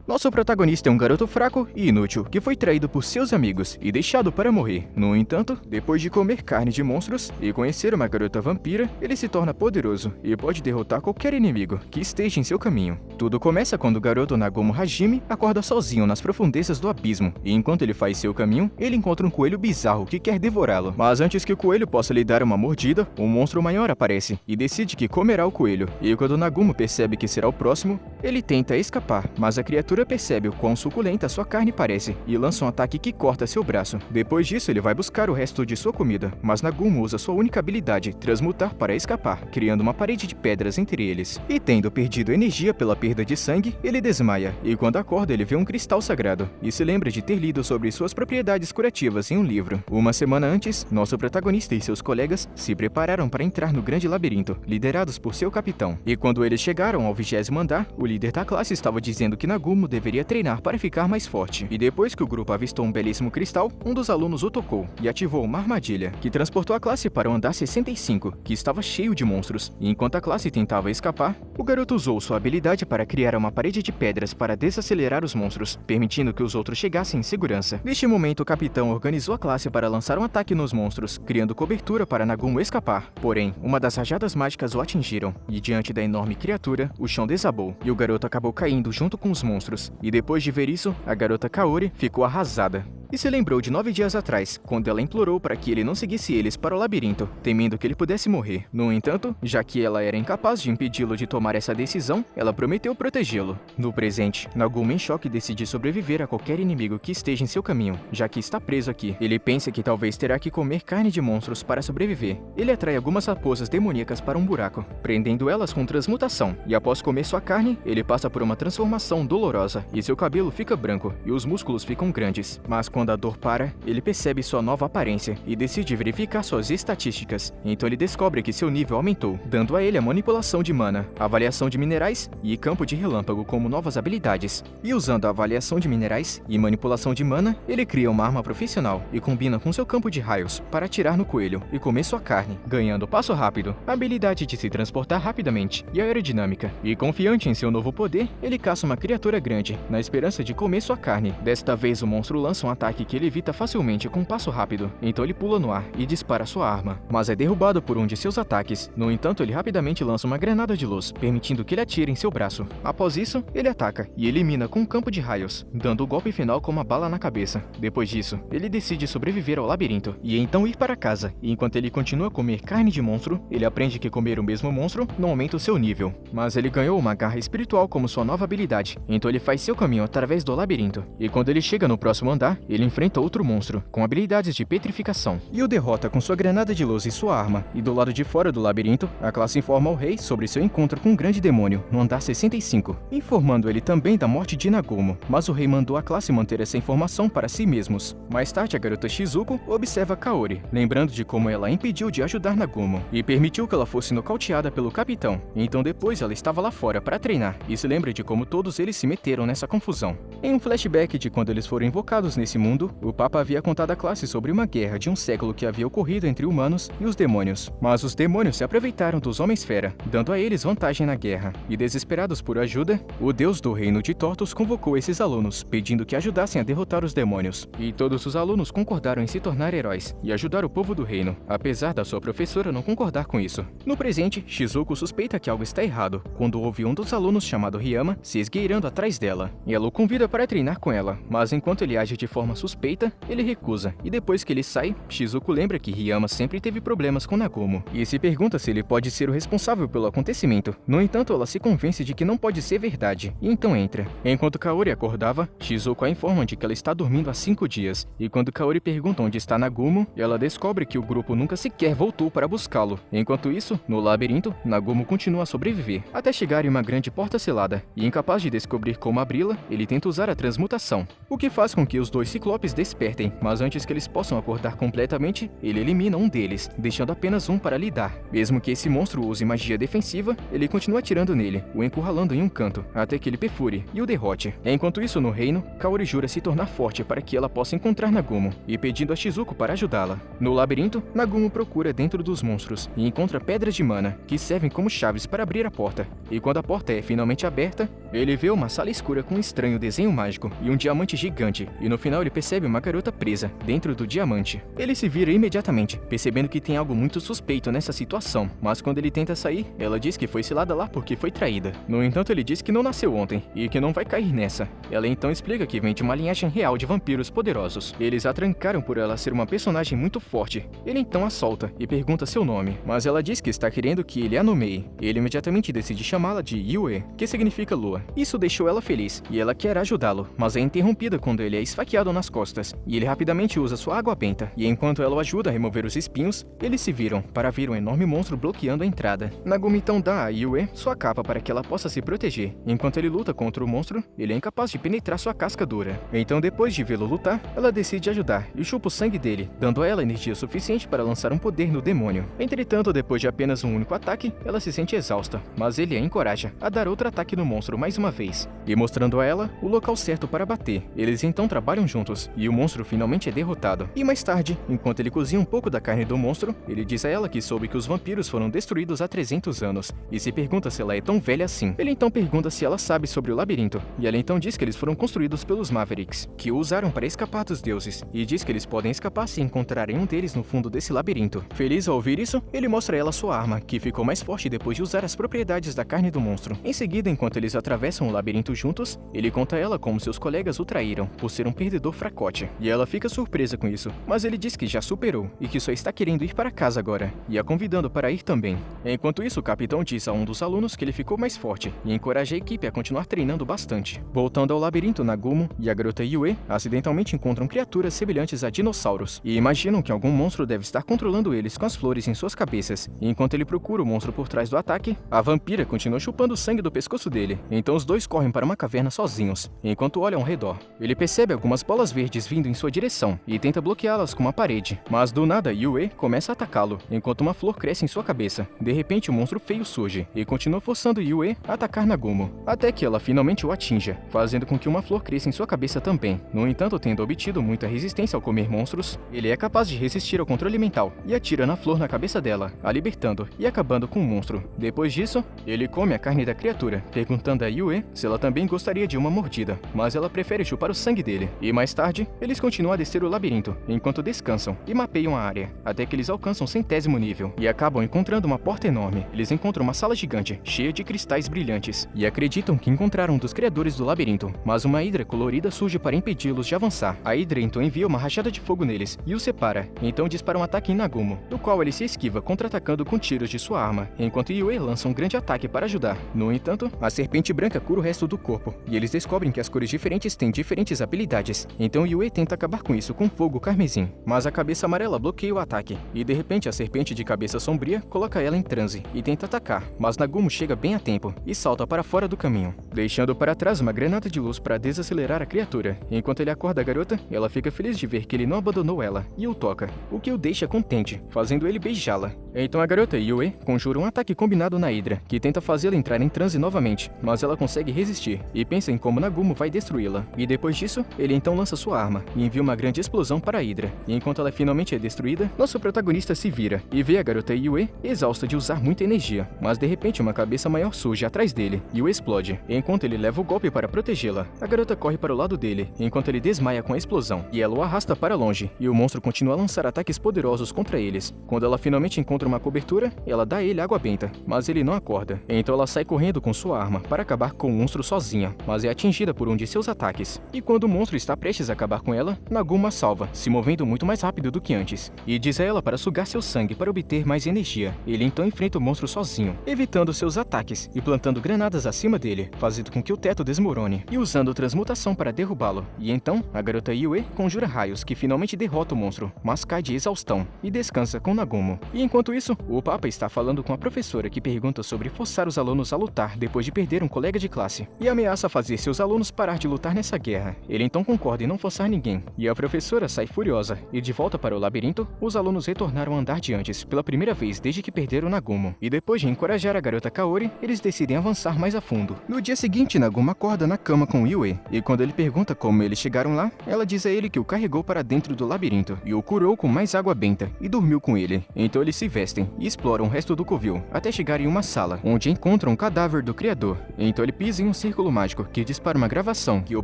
Nosso protagonista é um garoto fraco e inútil que foi traído por seus amigos e deixado para morrer. No entanto, depois de comer carne de monstros e conhecer uma garota vampira, ele se torna poderoso e pode derrotar qualquer inimigo que esteja em seu caminho. Tudo começa quando o garoto Nagumo Hajime acorda sozinho nas profundezas do abismo e enquanto ele faz seu caminho, ele encontra um coelho bizarro que quer devorá-lo. Mas antes que o coelho possa lhe dar uma mordida, um monstro maior aparece e decide que comerá o coelho. E quando Nagumo percebe que será o próximo, ele tenta escapar, mas a criatura percebe o quão suculenta sua carne parece e lança um ataque que corta seu braço. Depois disso, ele vai buscar o resto de sua comida, mas Nagumo usa sua única habilidade, transmutar, para escapar, criando uma parede de pedras entre eles. E tendo perdido energia pela perda de sangue, ele desmaia, e quando acorda ele vê um cristal sagrado, e se lembra de ter lido sobre suas propriedades curativas em um livro. Uma semana antes, nosso protagonista e seus colegas se prepararam para entrar no grande labirinto, liderados por seu capitão. E quando eles chegaram ao 20º andar, o líder da classe estava dizendo que Nagumo deveria treinar para ficar mais forte. E depois que o grupo avistou um belíssimo cristal, um dos alunos o tocou e ativou uma armadilha, que transportou a classe para o andar 65, que estava cheio de monstros. E enquanto a classe tentava escapar, o garoto usou sua habilidade para criar uma parede de pedras para desacelerar os monstros, permitindo que os outros chegassem em segurança. Neste momento, o capitão organizou a classe para lançar um ataque nos monstros, criando cobertura para Nagumo escapar. Porém, uma das rajadas mágicas o atingiram, e diante da enorme criatura, o chão desabou, e o garoto acabou caindo junto com os monstros. E depois de ver isso, a garota Kaori ficou arrasada. E se lembrou de 9 dias atrás, quando ela implorou para que ele não seguisse eles para o labirinto, temendo que ele pudesse morrer. No entanto, já que ela era incapaz de impedi-lo de tomar essa decisão, ela prometeu protegê-lo. No presente, Nagumo em choque decide sobreviver a qualquer inimigo que esteja em seu caminho, já que está preso aqui. Ele pensa que talvez terá que comer carne de monstros para sobreviver. Ele atrai algumas raposas demoníacas para um buraco, prendendo elas com transmutação, e após comer sua carne, ele passa por uma transformação dolorosa, e seu cabelo fica branco, e os músculos ficam grandes. Mas quando a dor para, ele percebe sua nova aparência e decide verificar suas estatísticas. Então ele descobre que seu nível aumentou, dando a ele a manipulação de mana, avaliação de minerais e campo de relâmpago como novas habilidades. E usando a avaliação de minerais e manipulação de mana, ele cria uma arma profissional e combina com seu campo de raios para atirar no coelho e comer sua carne, ganhando passo rápido, a habilidade de se transportar rapidamente e aerodinâmica. E confiante em seu novo poder, ele caça uma criatura grande, na esperança de comer sua carne. Desta vez o monstro lança um ataque que ele evita facilmente com um passo rápido, então ele pula no ar e dispara sua arma, mas é derrubado por um de seus ataques. No entanto, ele rapidamente lança uma granada de luz, permitindo que ele atire em seu braço. Após isso, ele ataca e elimina com um campo de raios, dando o golpe final com uma bala na cabeça. Depois disso, ele decide sobreviver ao labirinto e então ir para casa, e enquanto ele continua a comer carne de monstro, ele aprende que comer o mesmo monstro não aumenta o seu nível, mas ele ganhou uma garra espiritual como sua nova habilidade, então ele faz seu caminho através do labirinto, e quando ele chega no próximo andar, ele enfrenta outro monstro, com habilidades de petrificação, e o derrota com sua granada de luz e sua arma. E do lado de fora do labirinto, a classe informa ao rei sobre seu encontro com um grande demônio, no andar 65, informando ele também da morte de Nagumo, mas o rei mandou a classe manter essa informação para si mesmos. Mais tarde, a garota Shizuko observa Kaori, lembrando de como ela impediu de ajudar Nagumo, e permitiu que ela fosse nocauteada pelo capitão. Então depois ela estava lá fora para treinar, e se lembra de como todos eles se meteram nessa confusão. Em um flashback de quando eles foram invocados nesse mundo, o Papa havia contado à classe sobre uma guerra de um século que havia ocorrido entre humanos e os demônios. Mas os demônios se aproveitaram dos Homens-Fera, dando a eles vantagem na guerra. E desesperados por ajuda, o deus do reino de Tortos convocou esses alunos, pedindo que ajudassem a derrotar os demônios. E todos os alunos concordaram em se tornar heróis e ajudar o povo do reino, apesar da sua professora não concordar com isso. No presente, Shizuko suspeita que algo está errado, quando ouve um dos alunos chamado Ryama se esgueirando atrás dela. E ela o convida para treinar com ela, mas enquanto ele age de forma suspeita, ele recusa, e depois que ele sai, Shizuko lembra que Ryama sempre teve problemas com Nagumo, e se pergunta se ele pode ser o responsável pelo acontecimento. No entanto, ela se convence de que não pode ser verdade, e então entra. Enquanto Kaori acordava, Shizuko a informa de que ela está dormindo há 5 dias, e quando Kaori pergunta onde está Nagumo, ela descobre que o grupo nunca sequer voltou para buscá-lo. Enquanto isso, no labirinto, Nagumo continua a sobreviver, até chegar em uma grande porta selada, e incapaz de descobrir como abri-la, ele tenta usar a transmutação, o que faz com que os dois se Ciclopes despertem, mas antes que eles possam acordar completamente, ele elimina um deles, deixando apenas um para lidar. Mesmo que esse monstro use magia defensiva, ele continua atirando nele, o encurralando em um canto, até que ele perfure e o derrote. Enquanto isso, no reino, Kaori jura se tornar forte para que ela possa encontrar Nagumo, e pedindo a Shizuko para ajudá-la. No labirinto, Nagumo procura dentro dos monstros e encontra pedras de mana, que servem como chaves para abrir a porta. E quando a porta é finalmente aberta, ele vê uma sala escura com um estranho desenho mágico e um diamante gigante, e no final ele percebe uma garota presa dentro do diamante. Ele se vira imediatamente, percebendo que tem algo muito suspeito nessa situação, mas quando ele tenta sair, ela diz que foi selada lá porque foi traída. No entanto, ele diz que não nasceu ontem e que não vai cair nessa. Ela então explica que vem de uma linhagem real de vampiros poderosos. Eles a trancaram por ela ser uma personagem muito forte. Ele então a solta e pergunta seu nome, mas ela diz que está querendo que ele a nomeie. Ele imediatamente decide chamá-la de Yue, que significa lua. Isso deixou ela feliz e ela quer ajudá-lo, mas é interrompida quando ele é esfaqueado nas costas e ele rapidamente usa sua água benta. E enquanto ela o ajuda a remover os espinhos, eles se viram para ver um enorme monstro bloqueando a entrada. Nagumo então dá a Yue sua capa para que ela possa se proteger. Enquanto ele luta contra o monstro, ele é incapaz de penetrar sua casca dura. Então, depois de vê-lo lutar, ela decide ajudar e chupa o sangue dele, dando a ela energia suficiente para lançar um poder no demônio. Entretanto, depois de apenas um único ataque, ela se sente exausta, mas ele a encoraja a dar outro ataque no monstro mais uma vez, e mostrando a ela o local certo para bater. Eles então trabalham juntos, e o monstro finalmente é derrotado. E mais tarde, enquanto ele cozinha um pouco da carne do monstro, ele diz a ela que soube que os vampiros foram destruídos há 300 anos, e se pergunta se ela é tão velha assim. Ele então pergunta se ela sabe sobre o labirinto, e ela então diz que eles foram construídos pelos Mavericks, que o usaram para escapar dos deuses, e diz que eles podem escapar se encontrarem um deles no fundo desse labirinto. Feliz ao ouvir isso, ele mostra a ela sua arma, que ficou mais forte depois de usar as propriedades da carne do monstro. Em seguida, enquanto eles atravessam o labirinto juntos, ele conta a ela como seus colegas o traíram, por ser um perdedor fracote, e ela fica surpresa com isso, mas ele diz que já superou, e que só está querendo ir para casa agora, e a convidando para ir também. Enquanto isso, o capitão diz a um dos alunos que ele ficou mais forte, e encoraja a equipe a continuar treinando bastante. Voltando ao labirinto, Nagumo e a garota Yue acidentalmente encontram criaturas semelhantes a dinossauros, e imaginam que algum monstro deve estar controlando eles com as flores em suas cabeças. E enquanto ele procura o monstro por trás do ataque, a vampira continua chupando o sangue do pescoço dele, então os dois correm para uma caverna sozinhos, enquanto olham ao redor. Ele percebe algumas bolas verdes vindo em sua direção, e tenta bloqueá-las com uma parede, mas do nada Yue começa a atacá-lo, enquanto uma flor cresce em sua cabeça. De repente, o monstro feio surge, e continua forçando Yue a atacar Nagumo, até que ela finalmente o atinja, fazendo com que uma flor cresça em sua cabeça também. No entanto, tendo obtido muita resistência ao comer monstros, ele é capaz de resistir ao controle mental, e atira na flor na cabeça dela, a libertando e acabando com o monstro. Depois disso, ele come a carne da criatura, perguntando a Yue se ela também gostaria de uma mordida, mas ela prefere chupar o sangue dele. E mais tarde, eles continuam a descer o labirinto, enquanto descansam e mapeiam a área, até que eles alcançam o 100º nível, e acabam encontrando uma porta enorme. Eles encontram uma sala gigante, cheia de cristais brilhantes, e acreditam que encontraram um dos criadores do labirinto, mas uma hidra colorida surge para impedi-los de avançar. A hidra então envia uma rajada de fogo neles, e os separa, então dispara um ataque em Nagumo, do qual ele se esquiva contra-atacando com tiros de sua arma, enquanto Yue lança um grande ataque para ajudar. No entanto, a serpente branca cura o resto do corpo, e eles descobrem que as cores diferentes têm diferentes habilidades, então Yue tenta acabar com isso com fogo carmesim, mas a cabeça amarela bloqueia o ataque, e de repente a serpente de cabeça sombria coloca ela em transe e tenta atacar, mas Nagumo chega bem a tempo e salta para fora do caminho, deixando para trás uma granada de luz para desacelerar a criatura. Enquanto ele acorda a garota, ela fica feliz de ver que ele não abandonou ela e o toca, o que o deixa contente, fazendo ele beijá-la. Então a garota Yue conjura um ataque combinado na hidra, que tenta fazê-la entrar em transe novamente, mas ela consegue resistir e pensa em como Nagumo vai destruí-la. E depois disso, ele então lança sua arma e envia uma grande explosão para a hidra. E enquanto ela finalmente é destruída, nosso protagonista se vira e vê a garota Yue exausta de usar muita energia, mas de repente uma cabeça maior surge atrás dele e o explode. Enquanto ele leva o golpe para protegê-la, a garota corre para o lado dele, enquanto ele desmaia com a explosão, e ela o arrasta para longe, e o monstro continua a lançar ataques poderosos contra eles. Quando ela finalmente encontra uma cobertura, ela dá a ele água benta, mas ele não acorda. Então ela sai correndo com sua arma para acabar com o monstro sozinha, mas é atingida por um de seus ataques. E quando o monstro está prestes a acabar com ela, Nagumo a salva, se movendo muito mais rápido do que antes, e diz a ela para sugar seu sangue para obter mais energia. Ele então enfrenta o monstro sozinho, evitando seus ataques e plantando granadas acima dele, fazendo com que o teto desmorone, e usando transmutação para derrubá-lo. E então, a garota Yue conjura raios que finalmente derrota o monstro, mas cai de exaustão e descansa com Nagumo. E enquanto isso, o Papa está falando com a professora que pergunta sobre forçar os alunos a lutar depois de perder um colega de classe, e ameaça fazer seus alunos parar de lutar nessa guerra. Ele então concorda em não não forçar ninguém, e a professora sai furiosa, e de volta para o labirinto, os alunos retornaram a andar de antes, pela primeira vez desde que perderam Nagumo. E depois de encorajar a garota Kaori, eles decidem avançar mais a fundo. No dia seguinte, Nagumo acorda na cama com Yue, e quando ele pergunta como eles chegaram lá, ela diz a ele que o carregou para dentro do labirinto, e o curou com mais água benta, e dormiu com ele. Então eles se vestem, e exploram o resto do covil, até chegar em uma sala, onde encontram o cadáver do criador. Então ele pisa em um círculo mágico, que dispara uma gravação, que o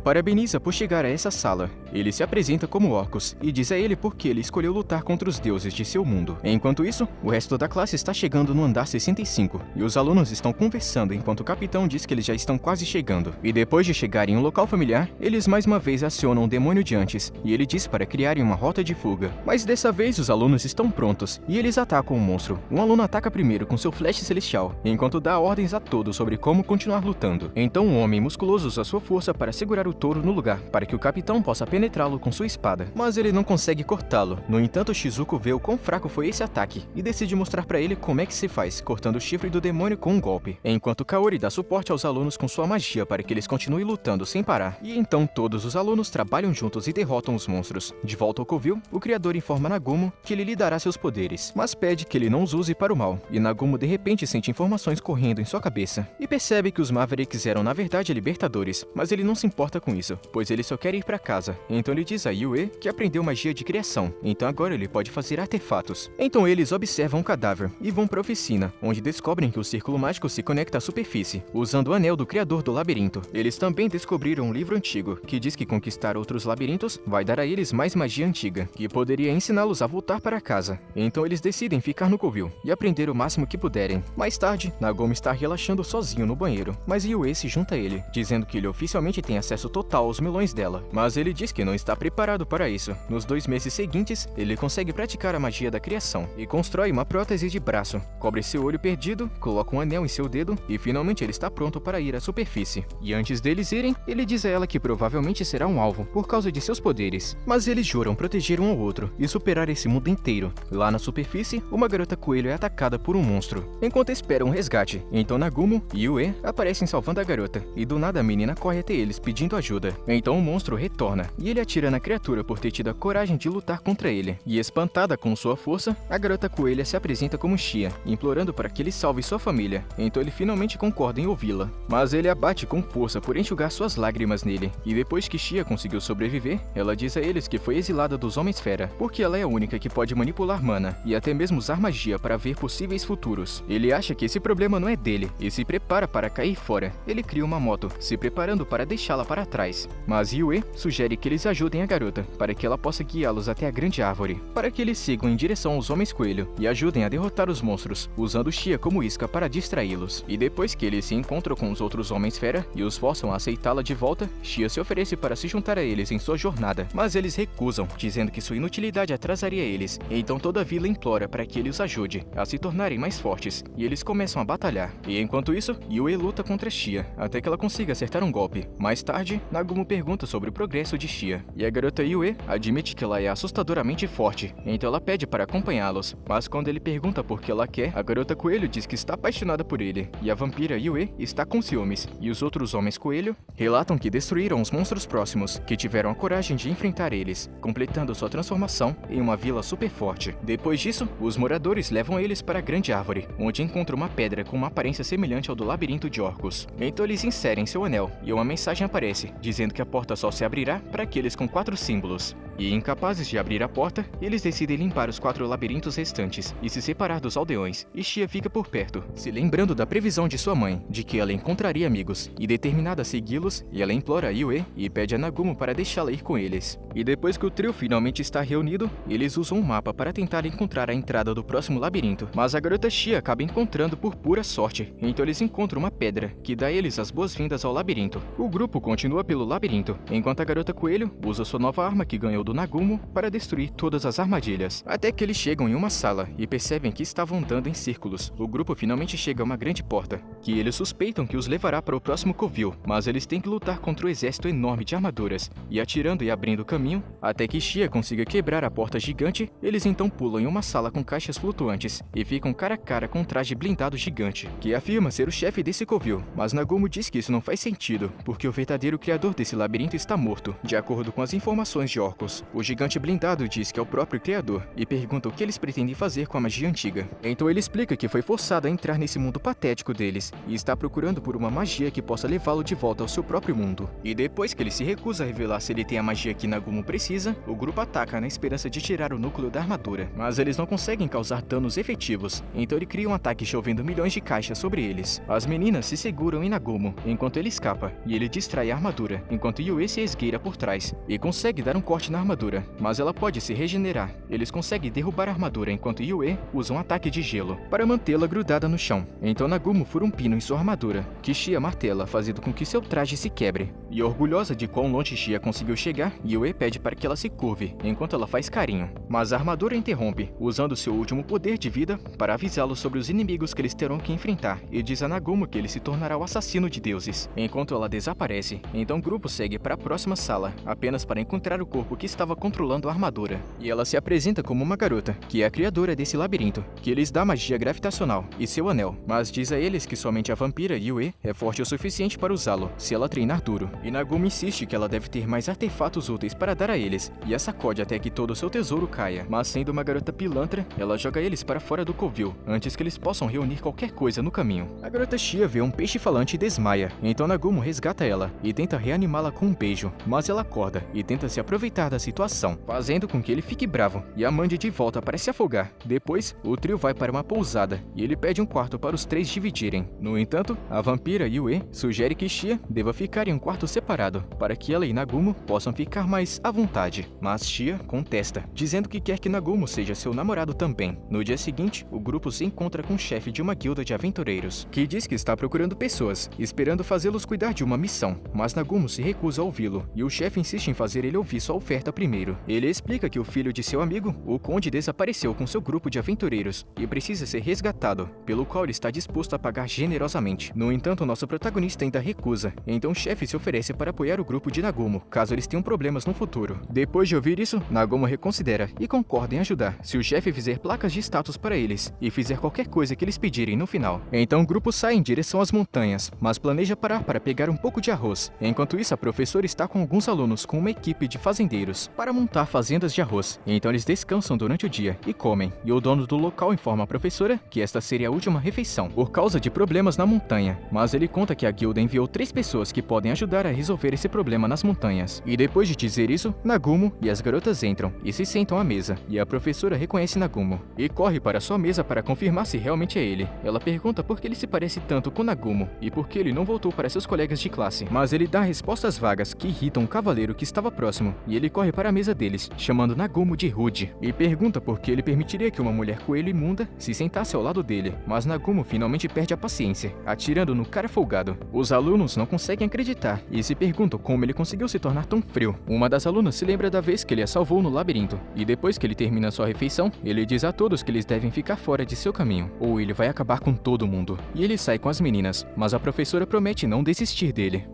parabeniza por chegar a essa sala. Ele se apresenta como Orcus, e diz a ele por que ele escolheu lutar contra os deuses de seu mundo. Enquanto isso, o resto da classe está chegando no andar 65, e os alunos estão conversando enquanto o capitão diz que eles já estão quase chegando. E depois de chegarem em um local familiar, eles mais uma vez acionam o demônio de antes, e ele diz para criarem uma rota de fuga. Mas dessa vez os alunos estão prontos, e eles atacam o monstro. Um aluno ataca primeiro com seu flash celestial, enquanto dá ordens a todos sobre como continuar lutando. Então um homem musculoso usa sua força para segurar o touro no lugar, para que o capitão possa penetrá-lo com sua espada. Mas ele não consegue cortá-lo. No entanto, Shizuko vê o quão fraco foi esse ataque, e decide mostrar para ele como é que se faz, cortando o chifre do demônio com um golpe. Enquanto Kaori dá suporte aos alunos com sua magia para que eles continuem lutando sem parar. E então todos os alunos trabalham juntos e derrotam os monstros. De volta ao covil, o criador informa Nagumo que ele lhe dará seus poderes, mas pede que ele não os use para o mal. E Nagumo de repente sente informações correndo em sua cabeça, e percebe que os Mavericks eram na verdade libertadores, mas ele não se importa com isso, pois ele só quer ir para casa. Então ele diz a Yue que aprendeu magia de criação, então agora ele pode fazer artefatos. Então eles observam o cadáver e vão para a oficina, onde descobrem que o círculo mágico se conecta à superfície, usando o anel do criador do labirinto. Eles também descobriram um livro antigo, que diz que conquistar outros labirintos vai dar a eles mais magia antiga, que poderia ensiná-los a voltar para casa. Então eles decidem ficar no covil e aprender o máximo que puderem. Mais tarde, Nagumo está relaxando sozinho no banheiro, mas Yue se junta a ele, dizendo que ele oficialmente tem acesso total aos melões dela, mas ele diz que não está preparado para isso. Nos 2 meses seguintes, ele consegue praticar a magia da criação e constrói uma prótese de braço, cobre seu olho perdido, coloca um anel em seu dedo e finalmente ele está pronto para ir à superfície. E antes deles irem, ele diz a ela que provavelmente será um alvo por causa de seus poderes, mas eles juram proteger um ao outro e superar esse mundo inteiro. Lá na superfície, uma garota coelho é atacada por um monstro, enquanto espera um resgate. Então Nagumo e Yue aparecem salvando a garota, e do nada a menina corre até eles pedindo ajuda. Então o monstro retorna, e ele atira na criatura por ter tido a coragem de lutar contra ele. E espantada com sua força, a garota coelha se apresenta como Shia, implorando para que ele salve sua família. Então ele finalmente concorda em ouvi-la, mas ele a bate com força por enxugar suas lágrimas nele. E depois que Shia conseguiu sobreviver, ela diz a eles que foi exilada dos Homens-Fera, porque ela é a única que pode manipular mana, e até mesmo usar magia para ver possíveis futuros. Ele acha que esse problema não é dele, e se prepara para cair fora. Ele cria uma moto, se preparando para deixá-la para trás. Mas Yue sugere que eles ajudem a garota, para que ela possa guiá-los até a grande árvore, para que eles sigam em direção aos Homens-Coelho, e ajudem a derrotar os monstros, usando Shia como isca para distraí-los. E depois que eles se encontram com os outros Homens-Fera, e os forçam a aceitá-la de volta, Shia se oferece para se juntar a eles em sua jornada, mas eles recusam, dizendo que sua inutilidade atrasaria eles. Então toda a vila implora para que ele os ajude a se tornarem mais fortes, e eles começam a batalhar. E enquanto isso, Yue luta contra Shia, até que ela consiga acertar um golpe. Mais tarde, Nagumo pergunta sobre o progresso de Shia, e a garota Yue admite que ela é assustadoramente forte, então ela pede para acompanhá-los. Mas quando ele pergunta por que ela quer, a garota coelho diz que está apaixonada por ele, e a vampira Yue está com ciúmes, e os outros homens coelho relatam que destruíram os monstros próximos, que tiveram a coragem de enfrentar eles, completando sua transformação em uma vila super forte. Depois disso, os moradores levam eles para a grande árvore, onde encontram uma pedra com uma aparência semelhante ao do labirinto de Orcus. Então eles inserem seu anel, e uma mensagem aparece, dizendo que a porta só se abrirá para aqueles com 4 símbolos. E incapazes de abrir a porta, eles decidem limpar os 4 labirintos restantes e se separar dos aldeões, e Shia fica por perto, se lembrando da previsão de sua mãe, de que ela encontraria amigos, e determinada a segui-los, e ela implora a Yue e pede a Nagumo para deixá-la ir com eles. E depois que o trio finalmente está reunido, eles usam um mapa para tentar encontrar a entrada do próximo labirinto, mas a garota Shia acaba encontrando por pura sorte, então eles encontram uma pedra, que dá a eles as boas-vindas ao labirinto. O grupo continua pelo labirinto, enquanto a garota coelho usa sua nova arma que ganhou do do Nagumo para destruir todas as armadilhas. Até que eles chegam em uma sala e percebem que estavam andando em círculos. O grupo finalmente chega a uma grande porta, que eles suspeitam que os levará para o próximo covil, mas eles têm que lutar contra o exército enorme de armaduras, e atirando e abrindo caminho, até que Shia consiga quebrar a porta gigante. Eles então pulam em uma sala com caixas flutuantes, e ficam cara a cara com um traje blindado gigante, que afirma ser o chefe desse covil, mas Nagumo diz que isso não faz sentido, porque o verdadeiro criador desse labirinto está morto. De acordo com as informações de Orcus, o gigante blindado diz que é o próprio criador, e pergunta o que eles pretendem fazer com a magia antiga. Então ele explica que foi forçado a entrar nesse mundo patético deles, e está procurando por uma magia que possa levá-lo de volta ao seu próprio mundo. E depois que ele se recusa a revelar se ele tem a magia que Nagumo precisa, o grupo ataca na esperança de tirar o núcleo da armadura, mas eles não conseguem causar danos efetivos, então ele cria um ataque chovendo milhões de caixas sobre eles. As meninas se seguram em Nagumo, enquanto ele escapa, e ele distrai a armadura, enquanto Yue se esgueira por trás, e consegue dar um corte na armadura, mas ela pode se regenerar. Eles conseguem derrubar a armadura enquanto Yue usa um ataque de gelo para mantê-la grudada no chão. Então Nagumo fura um pino em sua armadura, que Shia martela, fazendo com que seu traje se quebre. E orgulhosa de quão longe Shia conseguiu chegar, Yue pede para que ela se curve, enquanto ela faz carinho. Mas a armadura interrompe, usando seu último poder de vida para avisá-lo sobre os inimigos que eles terão que enfrentar, e diz a Nagumo que ele se tornará o assassino de deuses. Enquanto ela desaparece, então o grupo segue para a próxima sala, apenas para encontrar o corpo que estava controlando a armadura. E ela se apresenta como uma garota, que é a criadora desse labirinto, que lhes dá magia gravitacional e seu anel, mas diz a eles que somente a vampira Yue é forte o suficiente para usá-lo, se ela treinar duro. E Nagumo insiste que ela deve ter mais artefatos úteis para dar a eles, e a sacode até que todo o seu tesouro caia. Mas sendo uma garota pilantra, ela joga eles para fora do covil, antes que eles possam reunir qualquer coisa no caminho. A garota Shia vê um peixe falante e desmaia, então Nagumo resgata ela e tenta reanimá-la com um beijo, mas ela acorda e tenta se aproveitar da situação, fazendo com que ele fique bravo e a mande de volta para se afogar. Depois, o trio vai para uma pousada e ele pede um quarto para os três dividirem. No entanto, a vampira Yue sugere que Shia deva ficar em um quarto separado, para que ela e Nagumo possam ficar mais à vontade, mas Shia contesta, dizendo que quer que Nagumo seja seu namorado também. No dia seguinte, o grupo se encontra com o chefe de uma guilda de aventureiros, que diz que está procurando pessoas, esperando fazê-los cuidar de uma missão, mas Nagumo se recusa a ouvi-lo, e o chefe insiste em fazer ele ouvir sua oferta primeiro. Ele explica que o filho de seu amigo, o conde, desapareceu com seu grupo de aventureiros e precisa ser resgatado, pelo qual ele está disposto a pagar generosamente. No entanto, nosso protagonista ainda recusa, então o chefe se oferece para apoiar o grupo de Nagumo, caso eles tenham problemas no futuro. Depois de ouvir isso, Nagumo reconsidera e concorda em ajudar, se o chefe fizer placas de status para eles e fizer qualquer coisa que eles pedirem no final. Então o grupo sai em direção às montanhas, mas planeja parar para pegar um pouco de arroz. Enquanto isso, a professora está com alguns alunos com uma equipe de fazendeiros para montar fazendas de arroz. Então eles descansam durante o dia e comem, e o dono do local informa a professora que esta seria a última refeição, por causa de problemas na montanha, mas ele conta que a guilda enviou 3 pessoas que podem ajudar a resolver esse problema nas montanhas. E depois de dizer isso, Nagumo e as garotas entram e se sentam à mesa, e a professora reconhece Nagumo e corre para sua mesa para confirmar se realmente é ele. Ela pergunta por que ele se parece tanto com Nagumo e por que ele não voltou para seus colegas de classe, mas ele dá respostas vagas que irritam o cavaleiro que estava próximo, e ele corre para a mesa deles, chamando Nagumo de rude, e pergunta por que ele permitiria que uma mulher coelho imunda se sentasse ao lado dele, mas Nagumo finalmente perde a paciência, atirando no cara folgado. Os alunos não conseguem acreditar e se perguntam como ele conseguiu se tornar tão frio. Uma das alunas se lembra da vez que ele a salvou no labirinto, e depois que ele termina sua refeição, ele diz a todos que eles devem ficar fora de seu caminho, ou ele vai acabar com todo mundo. E ele sai com as meninas, mas a professora promete não desistir dele.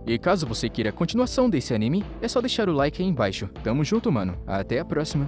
E caso você queira a continuação desse anime, é só deixar o like aí embaixo. Tamo junto, mano. Até a próxima.